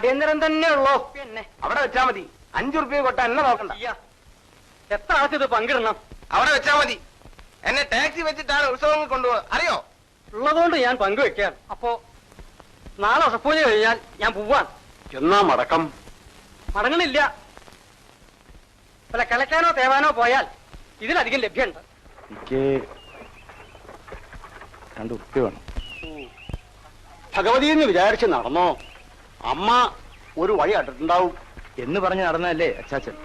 അടിയന്തരം തന്നെ ഉള്ളോ? പിന്നെ അവിടെ വെച്ചാ മതി. 5 റുപ്യ കൊട്ട എന്നെ നോക്കണ്ട. എത്ര ആൾക്ക് ഇത് പങ്കിടണം? അവിടെ വെച്ചാ മതി. എന്നെ ടാക്സി വെച്ചിട്ടാണ് ഉത്സവങ്ങൾ കൊണ്ടുപോകുക, അറിയോ? ഉള്ളതുകൊണ്ട് ഞാൻ പങ്കുവെക്കാൻ. അപ്പോ നാളെ ഉറപ്പൂജ കഴിഞ്ഞാൽ ഞാൻ പോവാൻ. എന്നാ മടക്കം? മടങ്ങണില്ല. വല്ല കിളയ്ക്കാനോ തേവാനോ പോയാൽ ഇതിലധികം ലഭ്യമുണ്ട്. എനിക്ക് 2 റുപ്യ വേണം. ഭഗവതി എന്ന് വിചാരിച്ച് നടന്നോ? അമ്മ ഒരു വഴി അട്ടിട്ടുണ്ടാവും എന്ന് പറഞ്ഞ് നടന്നതല്ലേ അച്ചാച്ചൻ.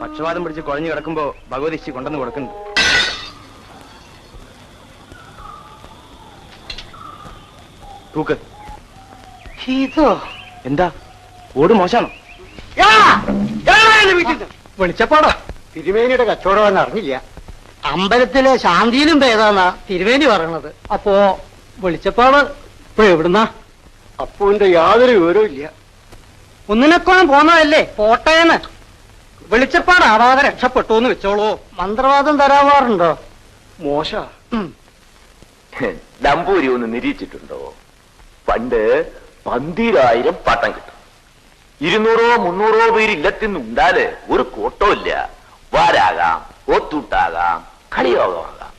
പക്ഷവാദം പിടിച്ച് കുഴഞ്ഞു കിടക്കുമ്പോ ഭഗവതി ഇച്ചി കൊണ്ടുവന്ന് കൊടുക്കുന്നുണ്ട്. തൂക്ക്. ഇതോ എന്താ ഓട് മോശാണോ? വിളിച്ചപ്പാടാ. തിരുവേനിയുടെ കച്ചവടം അറിഞ്ഞില്ല. അമ്പലത്തിലെ ശാന്തിയിലും ഭേദാന്നാ തിരുവേനി പറയണത്. അപ്പോ വിളിച്ചപ്പാട് ഇപ്പൊ എവിടുന്നാ? അപ്പൂന്റെ യാതൊരു വിവരവും ഇല്ല. ഒന്നിനെക്കോണം പോന്നതല്ലേ പോട്ടേന്ന്. വെളിച്ചപ്പാടാവാതെ രക്ഷപ്പെട്ടു എന്ന് വെച്ചോളൂ. മന്ത്രവാദം തരാവാറുണ്ടോ? മോശ. നമ്പൂരി ഒന്ന് നിരീക്ഷിച്ചിട്ടുണ്ടോ? പണ്ട് 12,000 പട്ടം കിട്ടും. 200-300 പേര് ഇല്ലത്തിന്നുണ്ടാല് ഒരു കോട്ടോ ഇല്ല. വാരാകാം, ഒത്തൂട്ടാകാം, കളിയോഗമാകാം.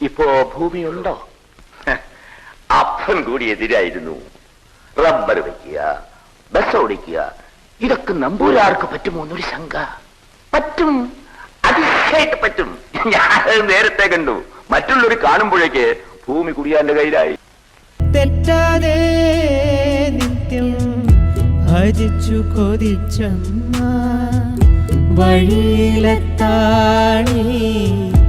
ഇപ്പോ ഭൂമിയുണ്ടോ? അപ്പൻ കൂടി എതിരായിരുന്നു. റബ്ബർ വയ്ക്കുക, ബസ് ഓടിക്കുക, ഇതൊക്കെ നമ്പൂരാർക്ക് പറ്റുമോ എന്നൊരു ശങ്ക. പറ്റും, അതിശയായിട്ട് പറ്റും. ഞാൻ നേരത്തെ കണ്ടു. മറ്റുള്ളവർ കാണുമ്പോഴേക്ക് ഭൂമി കുടിയാന്റെ കയ്യിലായി. തെറ്റാതെ നിത്യം ഭജിച്ചു കൊതിച്ചമ്മ വഴിയിലെത്താണി